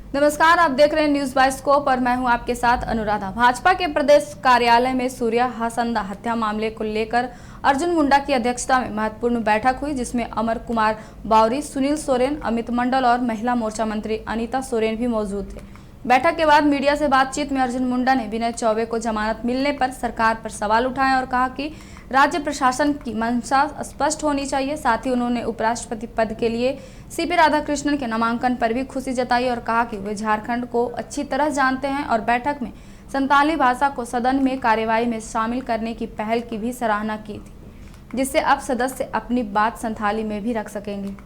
नमस्कार, आप देख रहे हैं न्यूज बाय स्कोप और मैं हूं आपके साथ अनुराधा। भाजपा के प्रदेश कार्यालय में सूर्या हासंदा हत्या मामले को लेकर अर्जुन मुंडा की अध्यक्षता में महत्वपूर्ण बैठक हुई, जिसमें अमर कुमार बावरी, सुनील सोरेन, अमित मंडल और महिला मोर्चा मंत्री अनीता सोरेन भी मौजूद थे। बैठक के बाद मीडिया से बातचीत में अर्जुन मुंडा ने विनय चौबे को जमानत मिलने पर सरकार पर सवाल उठाए और कहा कि राज्य प्रशासन की मंशा स्पष्ट होनी चाहिए। साथ ही उन्होंने उपराष्ट्रपति पद के लिए सीपी राधाकृष्णन के नामांकन पर भी खुशी जताई और कहा कि वे झारखंड को अच्छी तरह जानते हैं और बैठक में संताली भाषा को सदन में कार्यवाही में शामिल करने की पहल की भी सराहना की थी, जिससे अब सदस्य अपनी बात संथाली में भी रख सकेंगे।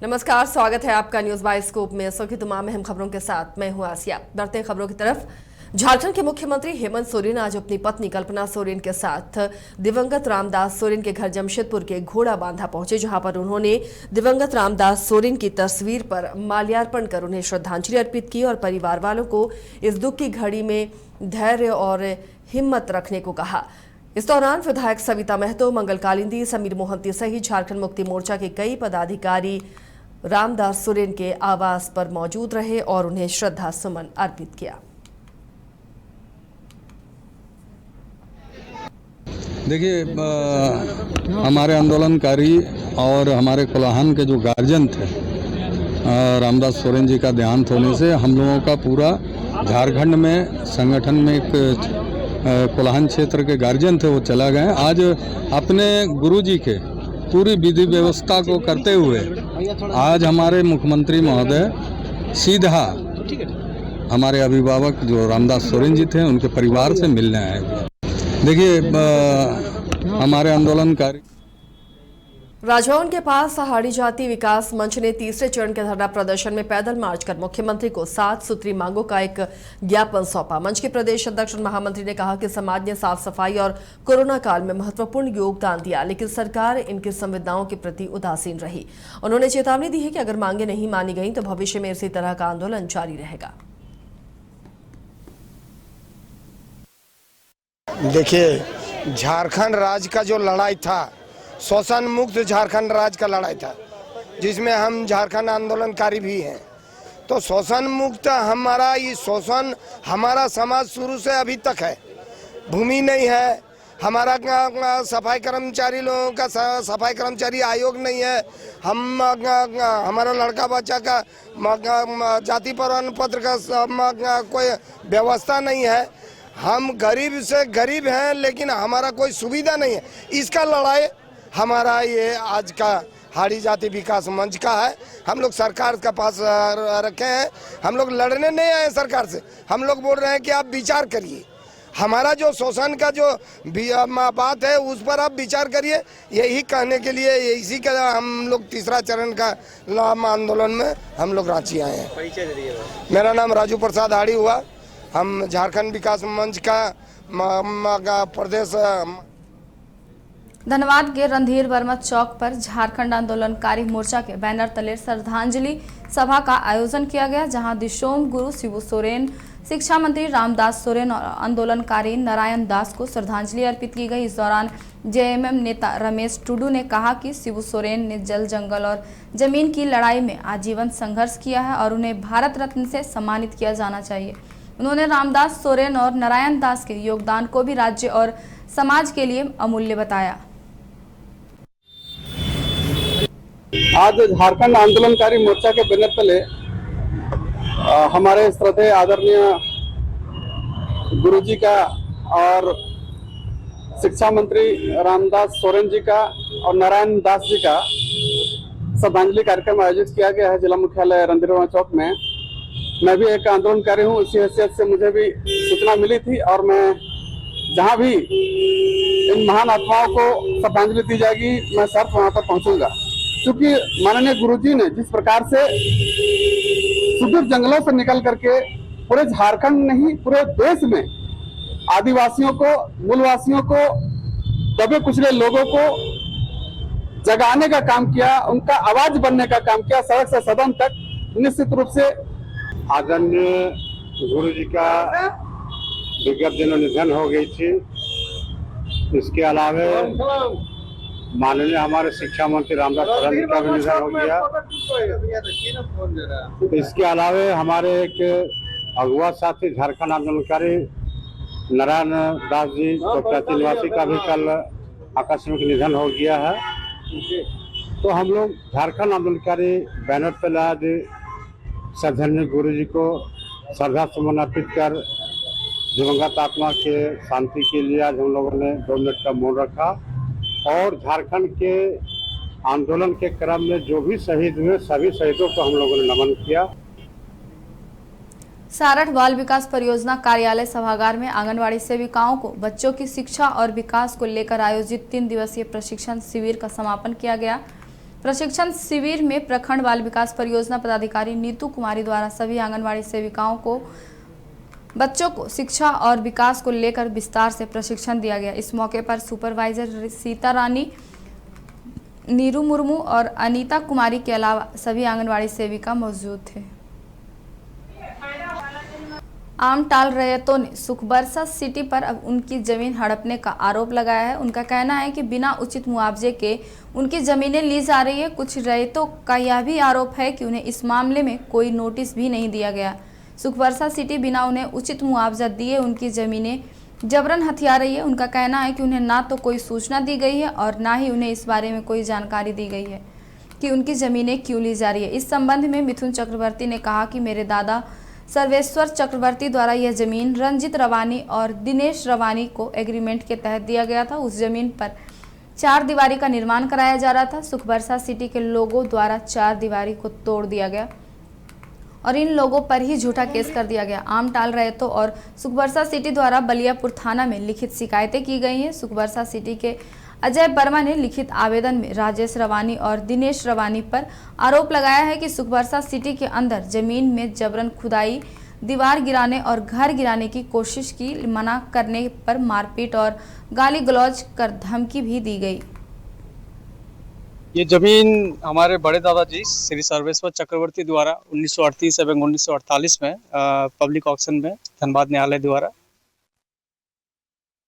नमस्कार, स्वागत है आपका न्यूज बाय स्कोप में। इस वक्त की तमाम अहम खबरों के साथ मैं हूं आसिया। बढ़ते हैं खबरों की तरफ। झारखंड के मुख्यमंत्री हेमंत सोरेन आज अपनी पत्नी कल्पना सोरेन के साथ दिवंगत रामदास सोरेन के घर जमशेदपुर के घोड़ा बांधा पहुंचे, जहां पर उन्होंने दिवंगत रामदास सोरेन की तस्वीर पर माल्यार्पण कर उन्हें श्रद्धांजलि अर्पित की और परिवार वालों को इस दुख की घड़ी में धैर्य और हिम्मत रखने को कहा। इस दौरान विधायक सविता महतो, मंगल कालिंदी, समीर मोहंती सहित झारखंड मुक्ति मोर्चा के कई पदाधिकारी रामदास सोरेन के आवास पर मौजूद रहे और उन्हें श्रद्धा सुमन अर्पित किया। देखिए, हमारे आंदोलनकारी और हमारे कोलाहन के जो गार्जियन थे, रामदास सोरेन जी का देहांत होने से हम लोगों का पूरा झारखंड में संगठन में एक कोलाहन क्षेत्र के गार्जियन थे, वो चला गए। आज अपने गुरुजी के पूरी विधि व्यवस्था को करते हुए आज हमारे मुख्यमंत्री महोदय सीधा हमारे अभिभावक जो रामदास सोरेन जी थे उनके परिवार से मिलने आए हुए। देखिए, हमारे आंदोलनकारी राजभवन के पास सहाड़ी जाति विकास मंच ने तीसरे चरण के धरना प्रदर्शन में पैदल मार्च कर मुख्यमंत्री को 7 सूत्री मांगों का एक ज्ञापन सौंपा। मंच के प्रदेश अध्यक्ष और महामंत्री ने कहा कि समाज ने साफ सफाई और कोरोना काल में महत्वपूर्ण योगदान दिया, लेकिन सरकार इनकी संवेदनाओं के प्रति उदासीन रही। उन्होंने चेतावनी दी है कि अगर मांगे नहीं मानी गई तो भविष्य में इसी तरह का आंदोलन जारी रहेगा। देखिए, झारखंड राज्य का जो लड़ाई था, शोषण मुक्त झारखंड राज्य का लड़ाई था, जिसमें हम झारखंड आंदोलनकारी भी हैं। तो शोषण मुक्त हमारा ये शोषण हमारा समाज शुरू से अभी तक है। भूमि नहीं है, हमारा सफाई कर्मचारी लोगों का सफाई कर्मचारी आयोग नहीं है, हम हमारा लड़का बच्चा का जाति प्रमाण पत्र का कोई व्यवस्था नहीं है। हम गरीब से गरीब हैं, लेकिन हमारा कोई सुविधा नहीं है। इसका लड़ाई हमारा ये आज का हाड़ी जाति विकास मंच का है। हम लोग सरकार का पास रखे हैं, हम लोग लड़ने नहीं आए सरकार से। हम लोग बोल रहे हैं कि आप विचार करिए, हमारा जो शोषण का जो बात है उस पर आप विचार करिए। यही कहने के लिए इसी का हम लोग तीसरा चरण का आंदोलन में हम लोग रांची आए हैं। मेरा नाम राजू प्रसाद हाड़ी हुआ। हम झारखंड विकास मंच का प्रदेश। धनबाद के रणधीर वर्मा चौक पर झारखंड आंदोलनकारी मोर्चा के बैनर तले श्रद्धांजलि सभा का आयोजन किया गया, जहां दिशोम गुरु शिबू सोरेन, शिक्षा मंत्री रामदास सोरेन और आंदोलनकारी नारायण दास को श्रद्धांजलि अर्पित की गई। इस दौरान जेएमएम नेता रमेश टुडू ने कहा कि शिबू सोरेन ने जल, जंगल और जमीन की लड़ाई में आजीवन संघर्ष किया है और उन्हें भारत रत्न से सम्मानित किया जाना चाहिए। उन्होंने रामदास सोरेन और नारायण दास के योगदान को भी राज्य और समाज के लिए अमूल्य बताया। आज झारखंड आंदोलनकारी मोर्चा के बैनर तले हमारे श्रद्धेय आदरणीय गुरुजी का और शिक्षा मंत्री रामदास सोरेन जी का और नारायण दास जी का श्रद्धांजलि कार्यक्रम आयोजित किया गया है जिला मुख्यालय रणधीर वर्मा चौक में। मैं भी एक आंदोलनकारी हूँ, इसी हैसियत से मुझे भी सूचना मिली थी और मैं जहाँ भी इन महान आत्माओं को श्रद्धांजलि दी जाएगी मैं सर्फ वहाँ पर पहुँचूंगा। क्योंकि माननीय गुरुजी ने जिस प्रकार से सुदूर जंगलों से निकल करके पूरे झारखंड नहीं पूरे देश में आदिवासियों को, मूलवासियों को, दबे कुचले लोगों को जगाने का काम किया, उनका आवाज बनने का काम किया, सड़क से सदन तक। निश्चित रूप से आदरणीय गुरु जी का विगत दिनों निधन हो गई थी। इसके अलावा माननीय हमारे शिक्षा मंत्री रामदास सोरेन जी का भी निधन हो गया। इसके अलावा हमारे एक अगुआ साथी झारखंड आंदोलनकारी नारायण दास जी प्रत्याशी निवासी का भी कल आकस्मिक निधन हो गया है। तो हम लोग झारखंड आंदोलनकारी बैनर पर आज श्रद्धांजलि गुरु जी को श्रद्धा सुमन अर्पित कर दिवंगत आत्मा के शांति के लिए आज हम लोगों ने 2 मिनट का मौन रखा और झारखंड के आंदोलन के क्रम में जो भी शहीद हुए सभी शहीदों को हम लोगों ने नमन किया। सारठ बाल विकास परियोजना कार्यालय सभागार में आंगनवाड़ी सेविकाओं को बच्चों की शिक्षा और विकास को लेकर आयोजित 3 दिवसीय प्रशिक्षण शिविर का समापन किया गया। प्रशिक्षण शिविर में प्रखंड बाल विकास परियोजना पदाधिकारी नीतू कुमारी द्वारा सभी आंगनवाड़ी सेविकाओं को बच्चों को शिक्षा और विकास को लेकर विस्तार से प्रशिक्षण दिया गया। इस मौके पर सुपरवाइजर सीता रानी, नीरू मुर्मू और अनीता कुमारी के अलावा सभी आंगनवाड़ी सेविका मौजूद थे। आमटाल रैयतों ने सुखबरसा सिटी पर अब उनकी जमीन हड़पने का आरोप लगाया है। उनका कहना है कि बिना उचित मुआवजे के उनकी जमीनें ली जा रही है। कुछ रैयतों का यह भी आरोप है कि उन्हें इस मामले में कोई नोटिस भी नहीं दिया गया। सुखबरसा सिटी बिना उन्हें उचित मुआवजा दिए उनकी जमीनें जबरन हथिया रही है। उनका कहना है कि उन्हें ना तो कोई सूचना दी गई है और ना ही उन्हें इस बारे में कोई जानकारी दी गई है कि उनकी जमीनें क्यों ली जा रही है। इस संबंध में मिथुन चक्रवर्ती ने कहा कि मेरे दादा सर्वेश्वर चक्रवर्ती द्वारा यह जमीन रंजित रवानी और दिनेश रवानी को एग्रीमेंट के तहत दिया गया था। उस जमीन पर 4 दीवारी का निर्माण कराया जा रहा था। सुखबरसा सिटी के लोगों द्वारा 4 दीवारी को तोड़ दिया गया और इन लोगों पर ही झूठा केस कर दिया गया। आमटाल रैयतों और सुखबरसा सिटी द्वारा बलियापुर थाना में लिखित शिकायतें की गई हैं। सुखबरसा सिटी के अजय वर्मा ने लिखित आवेदन में राजेश रवानी और दिनेश रवानी पर आरोप लगाया है कि सुखबरसा सिटी के अंदर जमीन में जबरन खुदाई, दीवार गिराने और घर गिराने की कोशिश की। मना करने पर मारपीट और गाली गलौज कर धमकी भी दी गई। ये जमीन हमारे बड़े दादाजी श्री सर्वेश्वर चक्रवर्ती द्वारा 1938 एवं 1948 में पब्लिक ऑक्शन में धनबाद न्यायालय द्वारा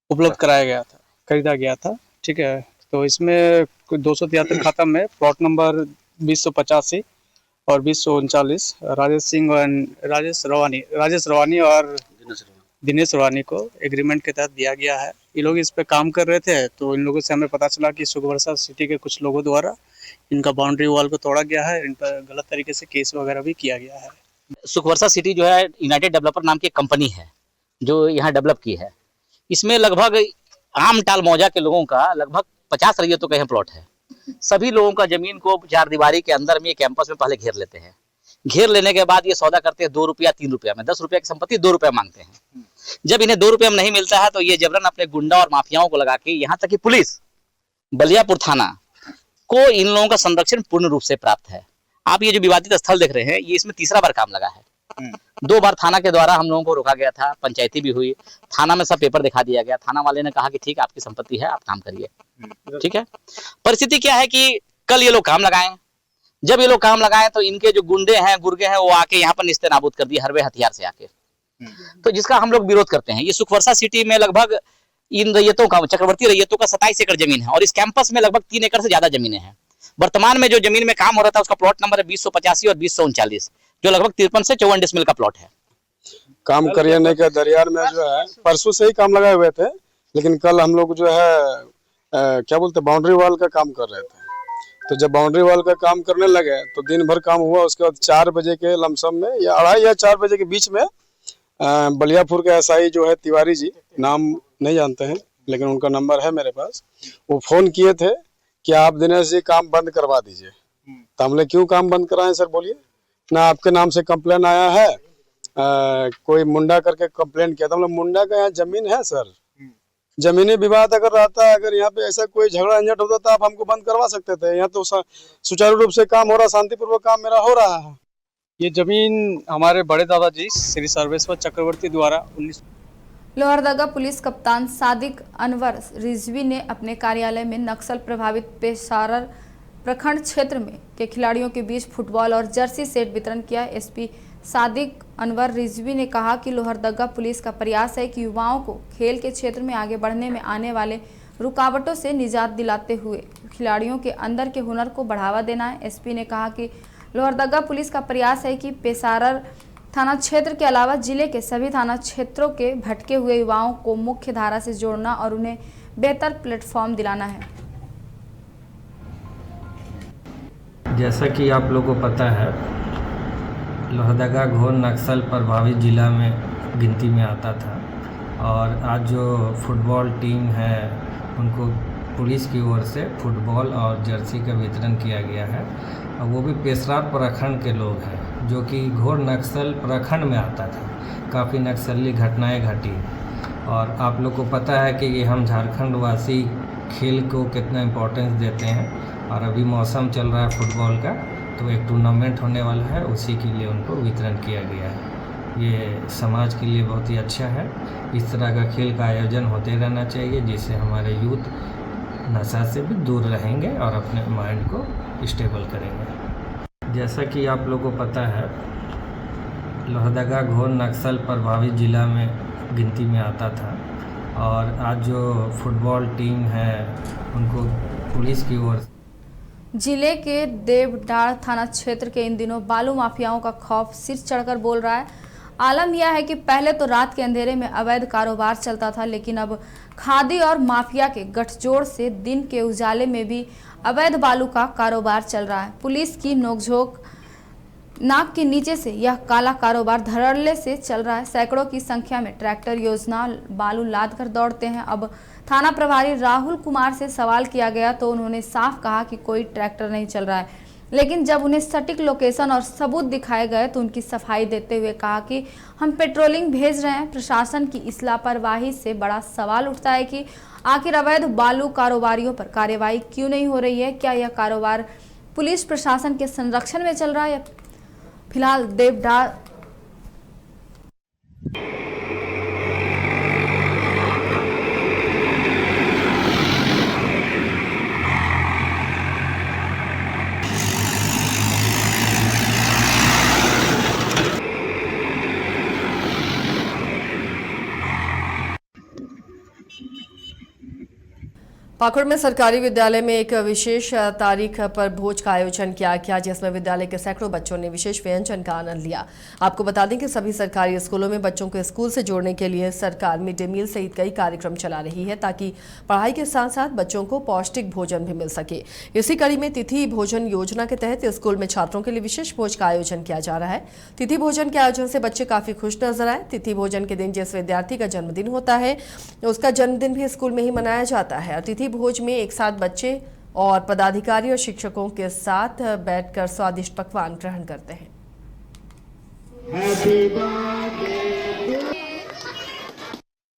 उपलब्ध कराया गया था, खरीदा गया था। ठीक है, तो इसमें 273 खाता में प्लॉट नंबर 2085 और 2039 राजेश रवानी और दिनेश रवानी को एग्रीमेंट के तहत दिया गया है। ये लोग इस पे काम कर रहे थे, तो इन लोगों से हमें पता चला कि सुखबरसा सिटी के कुछ लोगों द्वारा इनका बाउंड्री वॉल को तोड़ा गया है। इन पर गलत तरीके से केस वगैरह भी किया गया है। सुखबरसा सिटी जो है यूनाइटेड डेवलपर नाम की कंपनी है जो यहाँ डेवलप की है। इसमें लगभग आमटाल मौजा के लोगों का लगभग 50 रैयतों का यहाँ प्लॉट है। सभी लोगों का जमीन को 4 दीवारी के अंदर में कैंपस में पहले घेर लेते हैं। घेर लेने के बाद ये सौदा करते हैं 2 रुपया 3 रुपया में। 10 रुपया की संपत्ति 2 रुपया मांगते हैं। जब इन्हें 2 रुपया में नहीं मिलता है तो ये जबरन अपने गुंडा और माफियाओं को लगा के, यहाँ तक कि पुलिस बलियापुर थाना को इन लोगों का संरक्षण पूर्ण रूप से प्राप्त है। आप ये जो विवादित स्थल देख रहे हैं, ये इसमें तीसरा बार काम लगा है। 2 बार थाना के द्वारा हम लोगों को रोका गया था, पंचायती भी हुई, थाना में सब पेपर दिखा दिया गया। थाना वाले ने कहा कि ठीक है, आपकी संपत्ति है, आप काम करिए। ठीक है, परिस्थिति क्या है कि कल ये लोग काम लगाए। जब ये लोग काम लगाए तो इनके जो गुंडे हैं, गुर्गे हैं, वो आके यहाँ पर निस्ते नाबूद कर दिए हरवे हथियार से आके। तो जिसका हम लोग विरोध करते हैं। ये सुखबरसा सिटी में लगभग इन रैयतों का, चक्रवर्ती रैयतों का 27 एकड़ जमीन है और इस कैंपस में लगभग 3 एकड़ से ज्यादा जमीनें हैं। वर्तमान में जो जमीन में काम हो रहा था उसका प्लॉट नंबर है 2085 और 2039, जो लगभग 53 से 54 डिसमिल का प्लॉट है। काम करियाने के दरियार में जो है परसों से ही काम लगाए हुए थे, लेकिन कल हम लोग जो है क्या बोलते बाउंड्री वॉल का काम कर रहे थे। तो जब बाउंड्री वॉल का काम करने लगे तो दिन भर काम हुआ। उसके बाद 4 बजे के लमसम में या 2:30 या 4 बजे के बीच में बलियापुर के एसआई जो है तिवारी जी, नाम नहीं जानते हैं लेकिन उनका नंबर है मेरे पास, वो फोन किए थे कि आप दिनेश जी काम बंद करवा दीजिए। तो हमने क्यों काम बंद कराएं सर, बोलिए ना, आपके नाम से कंप्लेन आया है, कोई मुंडा करके कंप्लेन किया था। मतलब मुंडा का यहाँ जमीन है सर, जमीनी विवाद अगर रहता है, अगर यहाँ पे ऐसा कोई झगड़ा झंझट होता तो आप हमको बंद करवा सकते थे। यहाँ तो सुचारू रूप से काम हो रहा, शांतिपूर्वक काम मेरा हो रहा है। ये जमीन हमारे बड़े दादाजी श्री सर्वेश्वर चक्रवर्ती द्वारा लोहरदगा पुलिस कप्तान सादिक अनवर रिजवी ने अपने कार्यालय में नक्सल प्रभावित पेशावर प्रखंड क्षेत्र में के खिलाड़ियों के बीच फुटबॉल और जर्सी सेट वितरण किया। एसपी सादिक अनवर रिजवी ने कहा कि लोहरदगा पुलिस का प्रयास है कि युवाओं को खेल के क्षेत्र में आगे बढ़ने में आने वाले रुकावटों से निजात दिलाते हुए खिलाड़ियों के अंदर के हुनर को बढ़ावा देना है। एसपी ने कहा कि लोहरदगा पुलिस का प्रयास है कि पेशावर थाना क्षेत्र के अलावा जिले के सभी थाना क्षेत्रों के भटके हुए युवाओं को मुख्य धारा से जोड़ना और उन्हें बेहतर प्लेटफॉर्म दिलाना है। जैसा कि आप लोगों को पता है, लोहरदगा घोर नक्सल प्रभावित जिला में गिनती में आता था और आज जो फुटबॉल टीम है उनको पुलिस की ओर से फुटबॉल और जर्सी का वितरण किया गया है और वो भी पेशरार प्रखंड के लोग हैं जो कि घोर नक्सल प्रखंड में आता था। काफ़ी नक्सली घटनाएं घटी और आप लोग को पता है कि ये हम झारखंड वासी खेल को कितना इम्पोर्टेंस देते हैं और अभी मौसम चल रहा है फुटबॉल का, तो एक टूर्नामेंट होने वाला है, उसी के लिए उनको वितरण किया गया है। ये समाज के लिए बहुत ही अच्छा है। इस तरह का खेल का आयोजन होते रहना चाहिए जिससे हमारे यूथ नशा से भी दूर रहेंगे और अपने माइंड को स्टेबल करेंगे। जैसा कि आप लोगों को पता है, लोहरदगा घोर नक्सल प्रभावित जिला में गिनती में आता था और आज जो फुटबॉल टीम है उनको पुलिस की ओर जिले के देवडार थाना क्षेत्र के इन दिनों बालू माफियाओं का खौफ सिर चढ़कर बोल रहा है। आलम यह है कि पहले तो रात के अंधेरे में अवैध कारोबार चलता था, लेकिन अब खादी और माफिया के गठजोड़ से दिन के उजाले में भी अवैध बालू का कारोबार चल रहा है। पुलिस की नोकझोंक नाक के नीचे से यह काला कारोबार धड़ल्ले से चल रहा है। सैकड़ों की संख्या में ट्रैक्टर योजना बालू लाद कर दौड़ते हैं। अब थाना प्रभारी राहुल कुमार से सवाल किया गया तो उन्होंने साफ कहा कि कोई ट्रैक्टर नहीं चल रहा है, लेकिन जब उन्हें सटीक लोकेशन और सबूत दिखाए गए तो उनकी सफाई देते हुए कहा कि हम पेट्रोलिंग भेज रहे हैं। प्रशासन की इस लापरवाही से बड़ा सवाल उठता है कि आखिर अवैध बालू कारोबारियों पर कार्रवाई क्यों नहीं हो रही है। क्या यह कारोबार पुलिस प्रशासन के संरक्षण में चल रहा है? फिलहाल देवडार पाकुड़ में सरकारी विद्यालय में एक विशेष तारीख पर भोज का आयोजन किया गया जिसमें विद्यालय के सैकड़ों बच्चों ने विशेष व्यंजन का आनंद लिया। आपको बता दें कि सभी सरकारी स्कूलों में बच्चों को स्कूल से जोड़ने के लिए सरकार मिड डे मील सहित कई कार्यक्रम चला रही है ताकि पढ़ाई के साथ साथ बच्चों को पौष्टिक भोजन भी मिल सके। इसी कड़ी में तिथि भोजन योजना के तहत स्कूल में छात्रों के लिए विशेष भोज का आयोजन किया जा रहा है। तिथि भोजन के आयोजन से बच्चे काफी खुश नजर आए। तिथि भोजन के दिन जिस विद्यार्थी का जन्मदिन होता है उसका जन्मदिन भी स्कूल में ही मनाया जाता है और तिथि भोज में एक साथ बच्चे और पदाधिकारी और शिक्षकों के साथ बैठकर स्वादिष्ट पकवान ग्रहण करते हैं।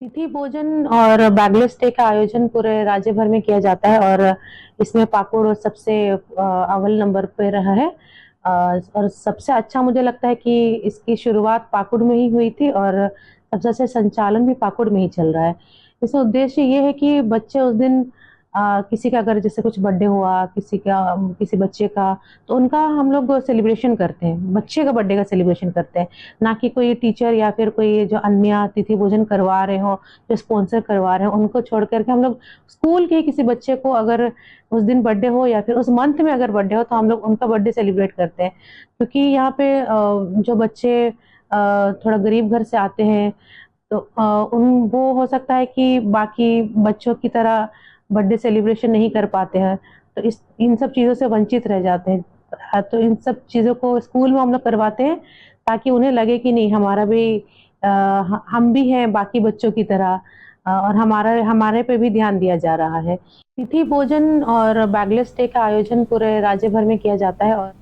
तिथि भोजन और बैगलेस डे का आयोजन पूरे राज्य भर में किया जाता है और इसमें पाकुड़ सबसे अव्वल नंबर पे रहा है और सबसे अच्छा मुझे लगता है कि इसकी शुरुआत पाकुड़ में ही हुई थी और सबसे अच्छा संचालन भी पाकुड़ में ही चल रहा है। इसका उद्देश्य ये है कि बच्चे उस दिन किसी का अगर जैसे कुछ बर्थडे हुआ किसी बच्चे का तो उनका हम लोग सेलिब्रेशन करते हैं, बच्चे का बर्थडे का सेलिब्रेशन करते हैं, ना कि कोई टीचर या फिर कोई जो अन्य तिथि भोजन करवा रहे हो जो स्पॉन्सर करवा रहे हैं उनको छोड़ करके हम लोग स्कूल के किसी बच्चे को अगर उस दिन बर्थडे हो या फिर उस मंथ में अगर बर्थडे हो तो हम लोग उनका बर्थडे सेलिब्रेट करते हैं। क्योंकि यहाँ पे जो बच्चे थोड़ा गरीब घर से आते हैं तो वो हो सकता है कि बाकी बच्चों की तरह बर्थडे सेलिब्रेशन नहीं कर पाते हैं तो इन सब चीज़ों से वंचित रह जाते हैं। तो इन सब चीज़ों को स्कूल में हम लोग करवाते हैं ताकि उन्हें लगे कि नहीं हमारा भी हम भी हैं बाकी बच्चों की तरह और हमारे पे भी ध्यान दिया जा रहा है। तिथि भोजन और बैगलेस डे का आयोजन पूरे राज्य भर में किया जाता है। और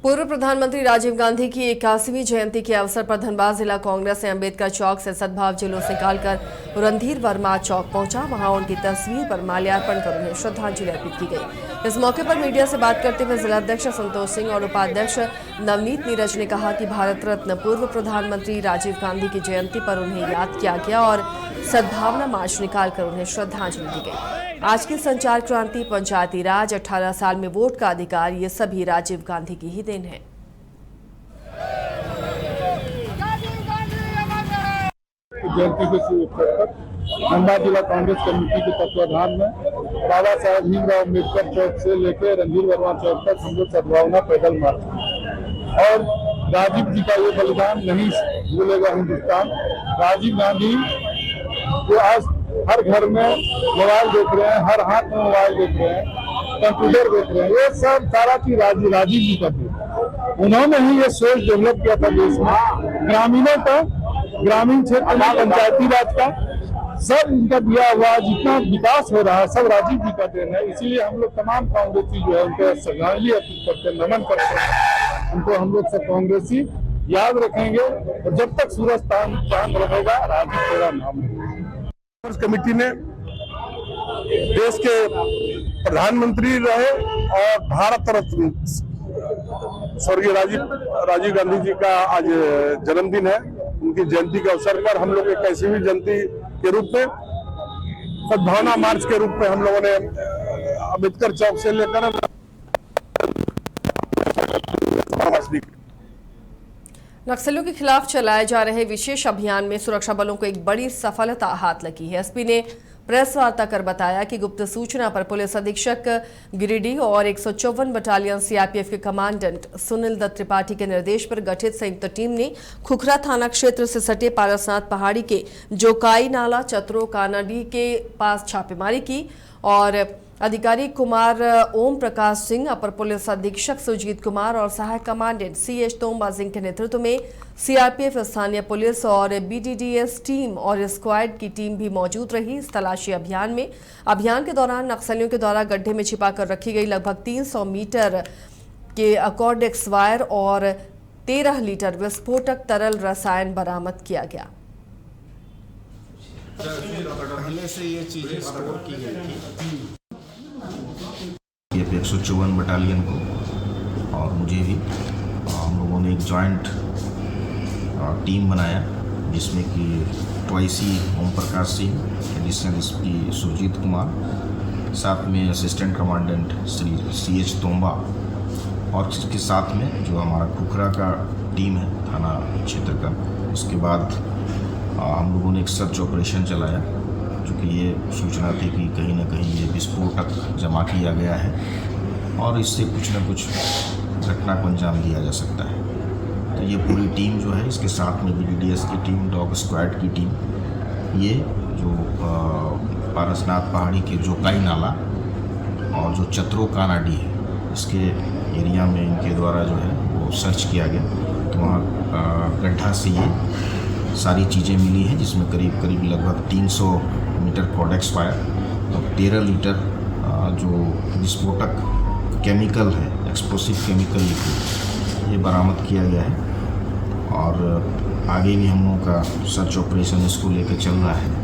पूर्व प्रधानमंत्री राजीव गांधी की 81वीं जयंती के अवसर पर धनबाद जिला कांग्रेस ने अंबेडकर चौक से सद्भाव जुलूस निकालकर रणधीर वर्मा चौक पहुंचा। वहां उनकी तस्वीर पर माल्यार्पण कर उन्हें श्रद्धांजलि अर्पित की गई। इस मौके पर मीडिया से बात करते हुए जिला अध्यक्ष संतोष सिंह और उपाध्यक्ष नवनीत नीरज ने कहा कि भारत रत्न पूर्व प्रधानमंत्री राजीव गांधी की जयंती पर उन्हें याद किया गया और सद्भावना मार्च निकालकर उन्हें श्रद्धांजलि दी गई। आज की संचार क्रांति, पंचायती राज, 18 साल में वोट का अधिकार, ये सभी राजीव गांधी की ही देन है। जयंती के शुभ अवसर पर मंडला जिला कांग्रेस कमेटी के तत्वाधान में बाबा साहेब भीमराव अम्बेडकर चौक से लेकर रणधीर वर्मा चौक तक हम लोग सद्भावना पैदल मार्च और राजीव जी का ये बलिदान नहीं भूलेगा हिंदुस्तान। राजीव गांधी जो आज हर घर में मोबाइल देख रहे हैं, हर हाथ में मोबाइल देख रहे हैं, कंप्यूटर देख रहे हैं, ये सब सारा चीज राजीव जी का थे। उन्होंने ही ये सोच डेवलप किया था देश में, ग्रामीणों का, ग्रामीण क्षेत्र में पंचायती राज का सब इनका दिया हुआ जितना विकास हो रहा है सब राजीव जी का देन है। इसीलिए हम लोग तमाम कांग्रेसी जो है उनको श्रद्धांजलि अर्पित करते हैं, नमन करते हैं। उनको हम लोग सब कांग्रेसी याद रखेंगे और जब तक सूरज चांद रहेगा राजीव तेरा नाम है। कमेटी ने देश के प्रधानमंत्री रहे और भारत रत्न स्वर्गीय राजीव गांधी जी का आज जन्मदिन है। उनकी जयंती के अवसर पर हम लोग एक ऐसी भी जयंती के रूप में सद्भावना मार्च के रूप में हम लोगों ने अम्बेडकर चौक से लेकर नक्सलियों के खिलाफ चलाए जा रहे विशेष अभियान में सुरक्षा बलों को एक बड़ी सफलता हाथ लगी है। एसपी ने प्रेस वार्ता कर बताया कि गुप्त सूचना पर पुलिस अधीक्षक गिरिडीह और 154 बटालियन सीआरपीएफ के कमांडेंट सुनील दत्त त्रिपाठी के निर्देश पर गठित संयुक्त टीम ने खुखरा थाना क्षेत्र से सटे पारसनाथ पहाड़ी के जोकाई नाला चतरो कानाडी के पास छापेमारी की और अधिकारी कुमार ओम प्रकाश सिंह, अपर पुलिस अधीक्षक सुजीत कुमार और सहायक कमांडेंट सीएच तोम्बा सिंह के नेतृत्व में सीआरपीएफ, स्थानीय पुलिस और बीडीडीएस टीम और स्क्वाड की टीम भी मौजूद रही। इस तलाशी अभियान के दौरान नक्सलियों के द्वारा गड्ढे में छिपा कर रखी गई लगभग 300 मीटर के अकॉर्डेक्स वायर और 13 लीटर विस्फोटक तरल रसायन बरामद किया गया। पहले से ये चीजें स्टोर की गई थी। 154 बटालियन को और मुझे भी हम लोगों ने एक जॉइंट टीम बनाया जिसमें कि ट्वाइसी ओम प्रकाश सिंह, एडिशनल एसपी सुजीत कुमार, साथ में असिस्टेंट कमांडेंट श्री सीएच तोम्बा और इसके साथ में जो हमारा खुखरा का टीम है थाना क्षेत्र का। उसके बाद हम लोगों ने एक सर्च ऑपरेशन चलाया क्योंकि ये सूचना थी कि कहीं ना कहीं ये विस्फोटक जमा किया गया है और इससे कुछ ना कुछ घटना को अंजाम दिया जा सकता है। तो ये पूरी टीम जो है, इसके साथ में बीडीडीएस की टीम, डॉग स्क्वाड की टीम, ये जो पारसनाथ पहाड़ी के जोकाई नाला और जो चतरो कानाडी है इसके एरिया में इनके द्वारा जो है वो सर्च किया गया। तो वहाँ गड्ढा से ये सारी चीज़ें मिली हैं जिसमें करीब लगभग 300 मीटर कॉर्डेक्स वायर और 13 लीटर जो विस्फोटक केमिकल है, एक्सप्लोसिव केमिकल लिक्विड, ये बरामद किया गया है और आगे भी हम लोगों का सर्च ऑपरेशन इसको लेकर चल रहा है।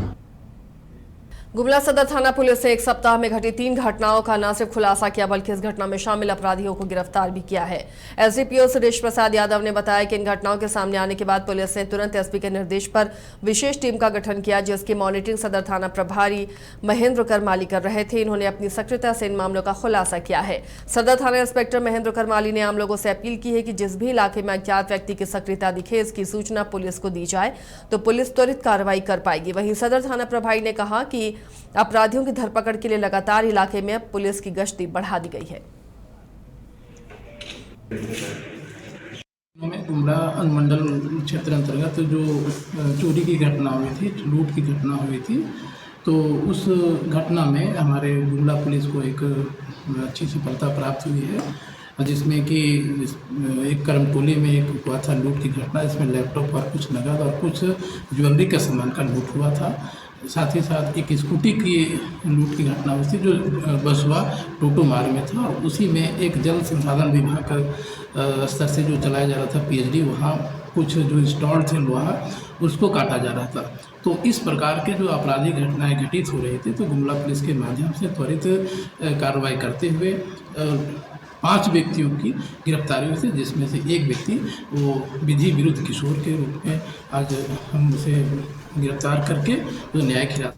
गुमला सदर थाना पुलिस ने एक सप्ताह में घटी 3 घटनाओं का न सिर्फ खुलासा किया बल्कि इस घटना में शामिल अपराधियों को गिरफ्तार भी किया है। एसडीपीओ सुरेश प्रसाद यादव ने बताया कि इन घटनाओं के सामने आने के बाद पुलिस ने तुरंत एसपी के निर्देश पर विशेष टीम का गठन किया जिसकी मॉनिटरिंग सदर थाना प्रभारी महेंद्र करमाली कर रहे थे। इन्होंने अपनी सक्रियता से इन मामलों का खुलासा किया है। सदर थाना इंस्पेक्टर महेंद्र करमाली ने आम लोगों से अपील की है कि जिस भी इलाके में अज्ञात व्यक्ति की सक्रियता दिखे इसकी सूचना पुलिस को दी जाए तो पुलिस त्वरित कार्रवाई कर पाएगी। वहीं सदर थाना प्रभारी ने कहा कि अपराधियों की धरपकड़ के लिए लगातार इलाके में पुलिस की गश्ती बढ़ा दी गई है। गुमला अनुमंडल क्षेत्र अंतर्गत जो चोरी की घटना हुई थी, लूट की घटना हुई थी, तो उस घटना में हमारे गुमला पुलिस को एक अच्छी सफलता प्राप्त हुई है जिसमें कि एक करमटोली में एक हुआ था लूट की घटना। इसमें लैपटॉप और कुछ नगद और कुछ ज्वेलरी का सामान का लूट हुआ था। साथ ही साथ एक स्कूटी की लूट की घटना हुई थी जो बसवा टोटो मार्ग में था और उसी में एक जल संसाधन विभाग का स्तर से जो चलाया जा रहा था पीएचडी, वहाँ कुछ जो स्टॉल थे लोहा उसको काटा जा रहा था। तो इस प्रकार के जो आपराधिक घटनाएं घटित हो रही थी तो गुमला पुलिस के माध्यम से त्वरित कार्रवाई करते हुए 5 व्यक्तियों की गिरफ्तारी हुई थी जिसमें से एक व्यक्ति वो विधि विरुद्ध किशोर के रूप में आज हम उसे गिरफ्तार करके तो न्यायिक हिरासत।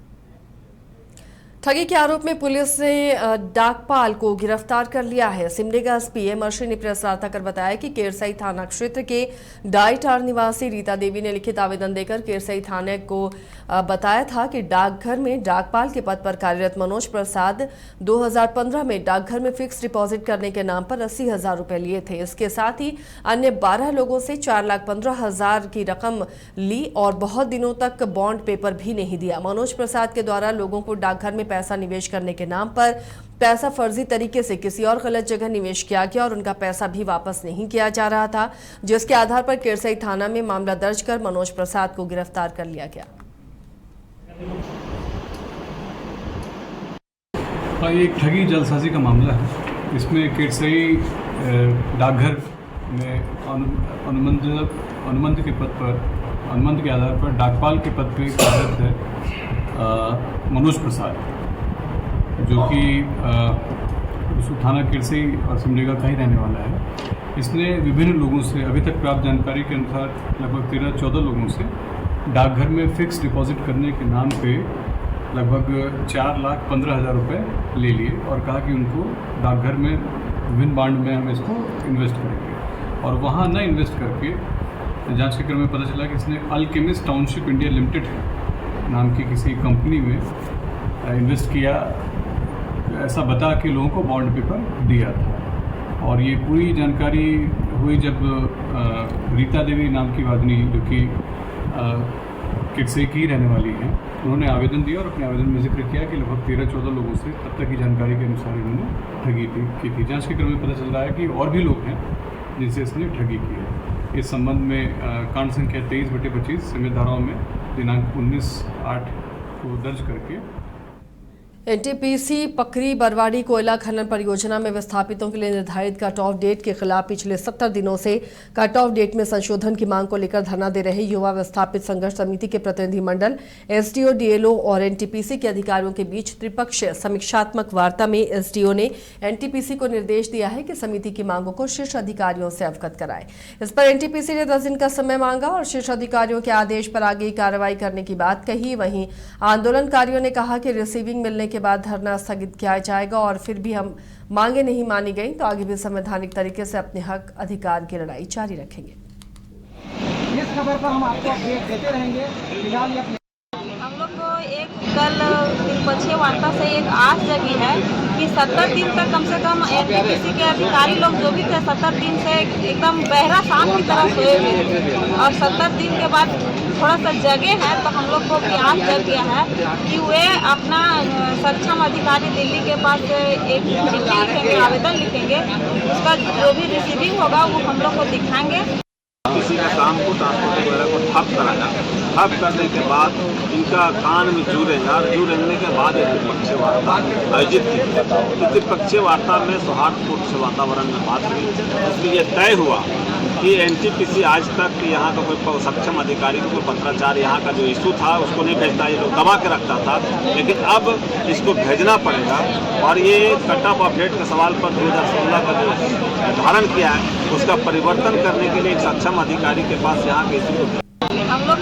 ठगी के आरोप में पुलिस ने डाकपाल को गिरफ्तार कर लिया है। सिमडेगा एसपी एमर्शी ने प्रेस वार्ता कर बताया कि केरसई थाना क्षेत्र के डाइटार निवासी रीता देवी ने लिखित आवेदन देकर केरसई थाने को बताया था कि डाकघर में डाकपाल के पद पर कार्यरत मनोज प्रसाद 2015 में डाकघर में फिक्स डिपॉजिट करने के नाम पर 80,000 रुपए लिए थे। इसके साथ ही अन्य 12 लोगों से 4,15,000 की रकम ली और बहुत दिनों तक बॉन्ड पेपर भी नहीं दिया। मनोज प्रसाद के द्वारा लोगों को डाकघर में पैसा निवेश करने के नाम पर पैसा फर्जी तरीके से किसी और गलत जगह निवेश किया गया और उनका पैसा भी वापस नहीं किया जा रहा था, जिसके आधार पर केरसई थाना में मामला दर्ज कर मनोज प्रसाद को गिरफ्तार कर लिया गया। एक ठगी जालसाजी का मामला है। इसमें केरसई डाकघर में अनुबंध के पद पर अनुबंध के आधार पर डाकपाल के पद पर कार्यरत है मनोज प्रसाद, जो कि थाना केरसई और सिमडेगा का ही रहने वाला है। इसने विभिन्न लोगों से अभी तक प्राप्त जानकारी के अनुसार लगभग 13-14 लोगों से डाकघर में फिक्स डिपॉजिट करने के नाम पे लगभग 4,15,000 रुपये ले लिए और कहा कि उनको डाकघर में विभिन्न बांड में हम इसको इन्वेस्ट करेंगे। और वहाँ न इन्वेस्ट करके जांच के क्रम में पता चला कि इसने अल्केमिस्ट टाउनशिप इंडिया लिमिटेड नाम की किसी कंपनी में इन्वेस्ट किया, ऐसा बता के लोगों को बॉन्ड पेपर दिया था। और ये पूरी जानकारी हुई जब रीता देवी नाम की आदमी, जो कि केरसई की रहने वाली है, उन्होंने आवेदन दिया और अपने आवेदन में जिक्र किया कि लगभग 13-14 लोगों से तब तक की जानकारी के अनुसार इन्होंने ठगी की थी। जांच के क्रम में पता चल रहा है कि और भी लोग हैं जिनसे इसने ठगी की है। इस संबंध में कांड संख्या 23/25 समेत धाराओं में दिनांक 19/8 को दर्ज करके एनटीपीसी पकरी बरवाड़ी कोयला खनन परियोजना में विस्थापितों के लिए निर्धारित कट ऑफ डेट के खिलाफ पिछले 70 दिनों से कट ऑफ डेट में संशोधन की मांग को लेकर धरना दे रहे युवा विस्थापित संघर्ष समिति के प्रतिनिधिमंडल एसडीओ, डीएलओ और एनटीपीसी के अधिकारियों के बीच त्रिपक्षीय समीक्षात्मक वार्ता में एसडीओ ने एनटीपीसी को निर्देश दिया है कि समिति की मांगों को शीर्ष अधिकारियों से अवगत कराए। इस पर एनटीपीसी ने 10 दिन का समय मांगा और शीर्ष अधिकारियों के आदेश पर आगे कार्रवाई करने की बात कही। वहीं आंदोलनकारियों ने कहा कि रिसीविंग मिलने के बाद धरना स्थगित किया जाएगा और फिर भी हम मांगे नहीं मानी गई तो आगे भी संवैधानिक तरीके से अपने हक अधिकार की लड़ाई जारी रखेंगे। इस खबर पर हम आपको अपडेट देते रहेंगे। फिलहाल हम लोग को एक कल त्रिपक्षीय वार्ता से एक आस जगी है कि 70 दिन तक कम से कम एनटीपीसी के अधिकारी लोग जो भी थे 70 दिन से एकदम बहरा शाम की तरह सोए हुए और 70 दिन के बाद थोड़ा सा जगे हैं, तो हम लोग को भी आस जग गया है कि वे अपना सक्षम अधिकारी दिल्ली के पास एक चिट्ठी लिखेंगे, आवेदन लिखेंगे, उसका जो भी रिसीविंग होगा वो हम लोग को दिखाएंगे। किसी का काम को ट्रांसपोर्ट वगैरह को ठप कराना, ठप करने के बाद इनका कान में जू रहेगा, जू रहने के बाद एक त्रिपक्षीय वार्ता आयोजित की। त्रिपक्षीय वार्ता में सौहार्दपूर्ण से वातावरण में बात हुई, इसलिए यह तय हुआ कि एनटीपीसी आज तक यहाँ का कोई सक्षम अधिकारी को कोई पत्राचार यहाँ का जो इशू था उसको नहीं भेजता, ये लोग दबा के रखता था, लेकिन अब इसको भेजना पड़ेगा। और ये कट ऑफ अपडेट के सवाल पर 2016 का जो निर्धारण किया है उसका परिवर्तन करने के लिए एक सक्षम अधिकारी के पास यहाँ के इशू को हम लोग